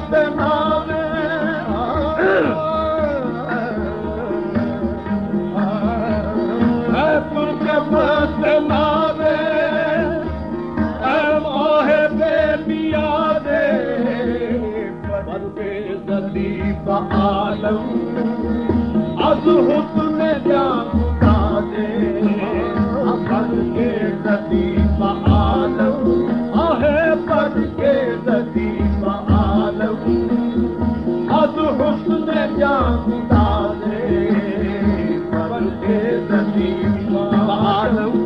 मस्त नावे तुझे मस्त नावे मोहे बेनिया दे बदबे ज़लीब आलम अज हुस्न जामुदा दे बदबे ज़लीब आलम आहे बदबे ज़लीब आलम अज हुस्न जामुदा दे बदबे ज़लीब आलम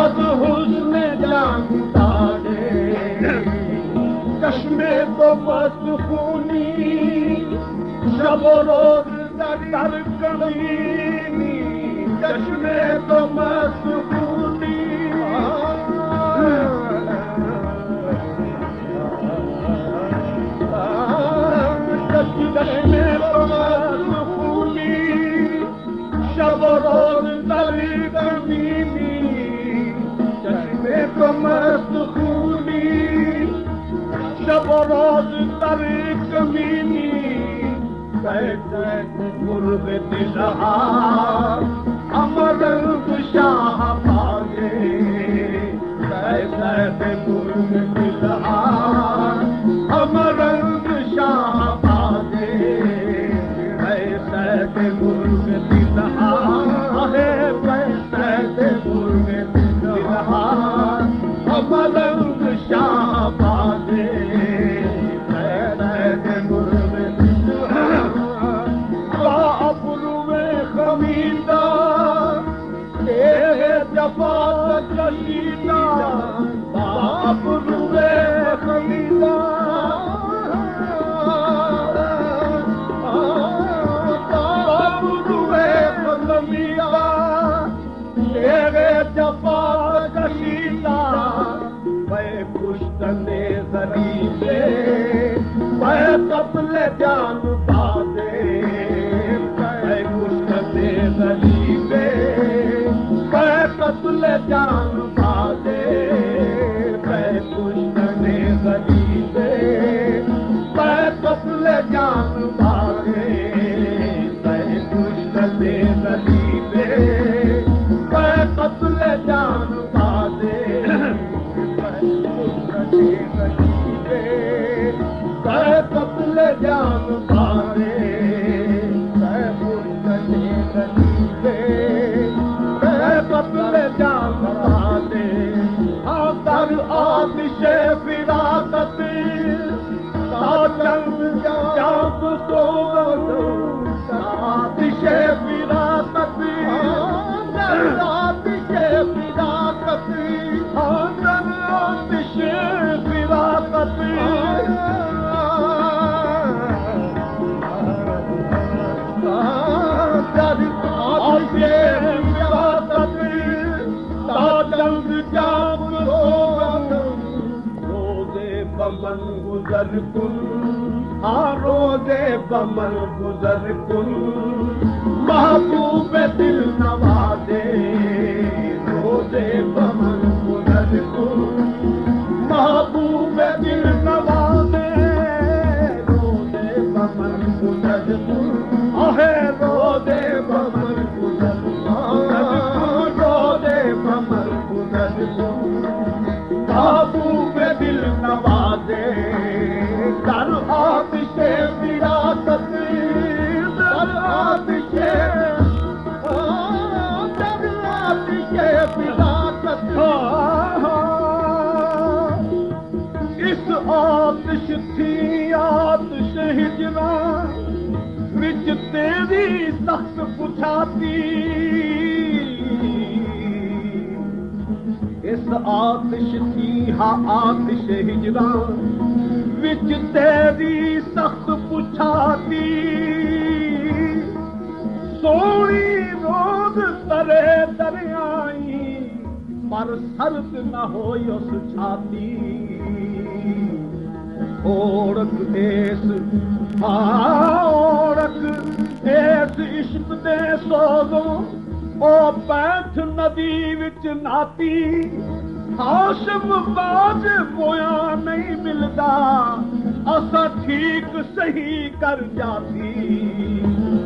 अज हुस्न जामुदा दे चश्मे तो मस्त खूनी शब रोज दर कमीनी चश्मे तो मस्त खूनी चश्मे तो मस्त खूनी शब रोज दर कमीनी चश्मे तो मस्त खूनी शब रोज दर कमीनी गुर्ब दिलहा अमर शाह पागे गुर्ब दिलहा अमर शाह पागे गुर्ब दिलहा है गुर्ब दिलहा अमर शाह पागे जफात कशीदा बाप रुए खमीदा बाप रुए खमीदा तेरे जफात कशीदा मैं पुश्तने ज़रीबे मैं कत्ल जान बादे मैं पुश्तने ज़रीबे कत्ल जान बादे मैं पुश्तने ज़रीबे मैं कत्ल जान बादे मैं पुश्तने ज़रीबे मैं कत्ल जान बादे मैं पुश्तने ज़रीबे मैं कत्ल जान बादे मैं पुश्तने ज़रीबे कत्ल जान बादे दर आतिश फिराकत ताजंग जाप सोवत आतिश फिराकत दर आतिश फिराकत दर आतिश फिराकत दर आतिश जाप रोज़े बमन गुज़र कुन हाँ रोज़े बमन गुज़र कुन महबूब दिल नवाज़े रोज़े बमन गुज़र कुन महबूब दिल नवाज़े रोज़े बमन गुज़र कुन आहे रोज़े बमन गुज़र महबूब दिल नवाज़े दर आतिश विरासत दर आतिश विरासत इस आतिश थी आतिश हिजरा विच तेरी सख्त पुछाती इस आतिश थी हाँ आतिश हिजरा विच तेरी सख्त पुछाती सोनी रोज तरे दरियाई पर सर्द न हो उस छाती ओरक एस ओरक एस इश्क दे सोगो ओ पैठ नदी विच नाती हाशिम बाज पोया नहीं मिलदा असा ठीक सही कर जाती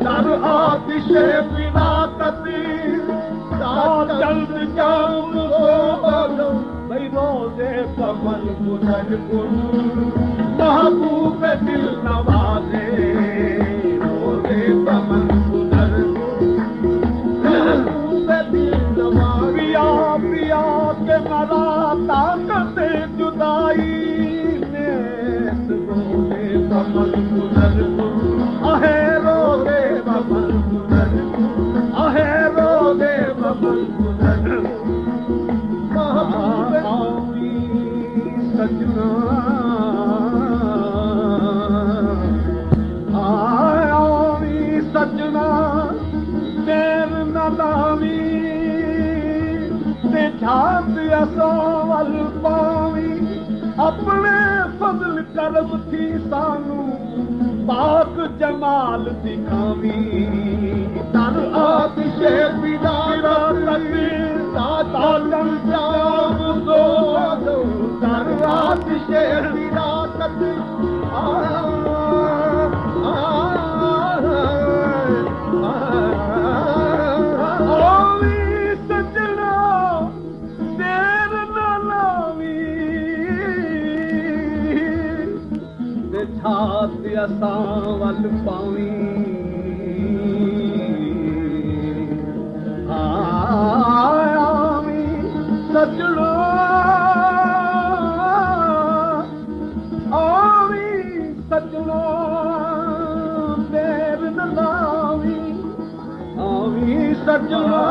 दर आतिश विराकती जल्द जाम भई रोज़े पमन गुज़र गुल महबूब दिल नवाज़े रोज़े पमन गुज़र महबूब दिल नवाज़े पिया पिया के मरा ताकत जुदाई पमन गुज़र आहे रोज़े पमन गुज़र आहे रोज़े पमन गुज़र आवी सजना आवी सजना देर न लावी ते झात असां वल पावी अपने फज़ल करब थी सानू पाक जमाल दिखावी दर आतिश विराकती तालम जाम दो दर आतिश विराकती आवी सजना देर न लावी छात असां वल पावी आवी सजणो आवी सजणो देर न लावी आवी सजणो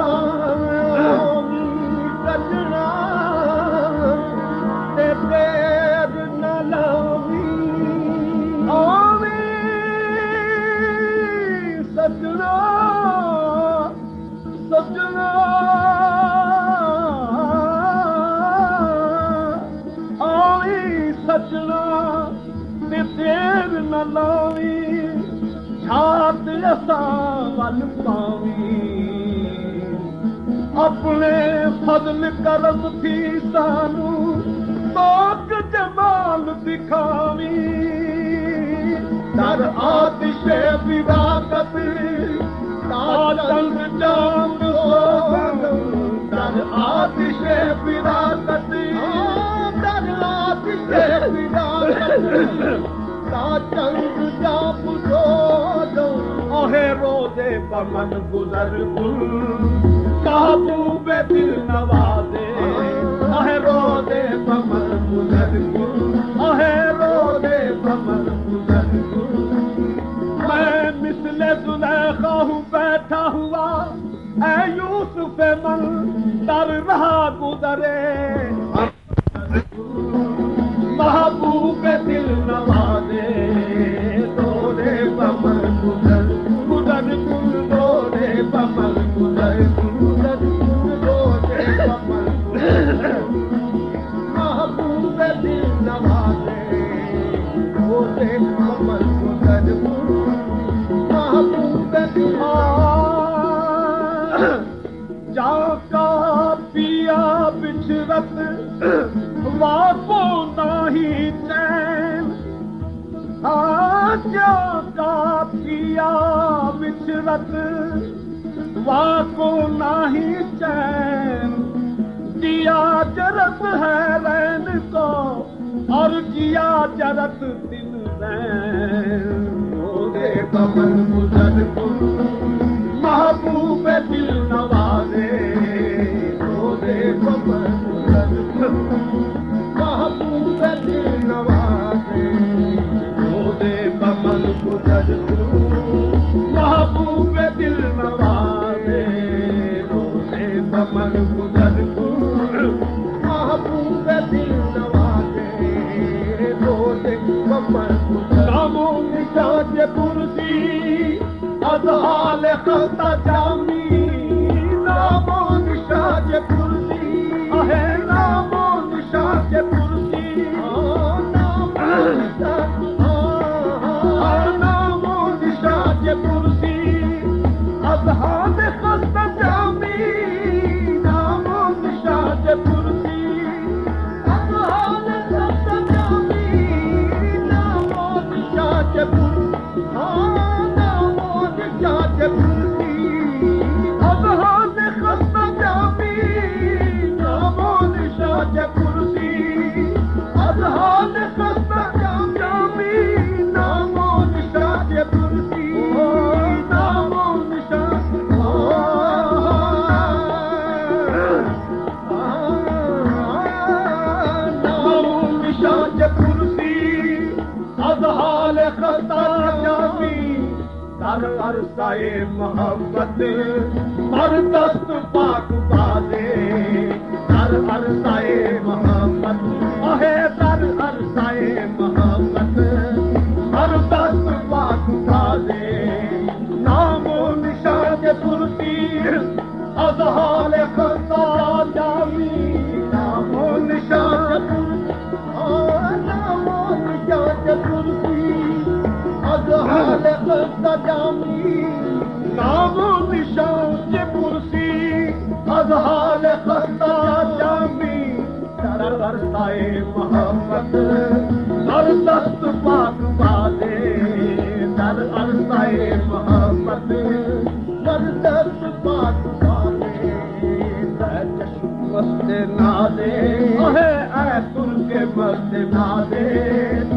सजणा ते देर न लावी सजना सजना आवी सजना ते देर न लावी छात असां वल पावी अपने फज़ल करम थी सानू पाक जमाल दिखावी दर आतिश विराकती तालम जाम दर आतिश विराकती दर आतिश विराकती तालम जाम दो आहे रोज़े पमन गुज़र गुल महबूब दिल नवाज़े आहे रोज़े पमन गुज़र गुल आहे रोज़े पमन गुज़र गुल मैं मिसले ज़ुलैखा हूँ बैठा हुआ ऐ यूसुफ मन दर रहा गुज़रे महबूब दिल नवाज़े रोज़े पमन गुज़र गुज़र गुल रोज़े पमन गुज़र गुज़र गुल रोज़े पमन महबूब दिल नवाज़े रोज़े पमन गुज़र गुल महबूब दिल जाका पिया बिछरत वाको नाही चैन जाका पिया बिछरत वाको नाही चैन जिया जरत है रैन को और जिया जरत दिन रैन रोज़े पमन गुज़र गुल महबूब दिल नवाज़े रोज़े पमन गुज़र गुल महबूब दिल नवाज़े रोज़े पमन गुज़र गुल महबूब दिल नवाज़े रोज़े पमन गुज़र गुल महबूब दिल नवाज़े रोज़े पमन गुज़र नामो निशान कुर्सी अज़हाल ख़ता जामी नामो निशान कुर्सी आहे नामो निशान कुर्सी नामो निशान कुर्सी अज़हाल ख़ता जामी नामो निशान कुर्सी अज़हाल ख़ता जामी नामो खता जामी दर अरसाए मोहब्बत मर दस्त पाक बादे दर अरसाए मोहब्बत आहे दर अरसाए मोहब्बत मर दस्त पाक बादे नामो निशान कुर्सी अजहाल खता जामी नामो निशान नामो निशान कुर्सी अजहाल खता जामी नामो निशान कुर्सी अजहाल खता जामी दर अरसाए मोहब्बत दर दस्त पाक बादे दर अरसाए मोहब्बत दर दस्त पाक बादे मस्त नादे ऐ तुल के मस्त नादे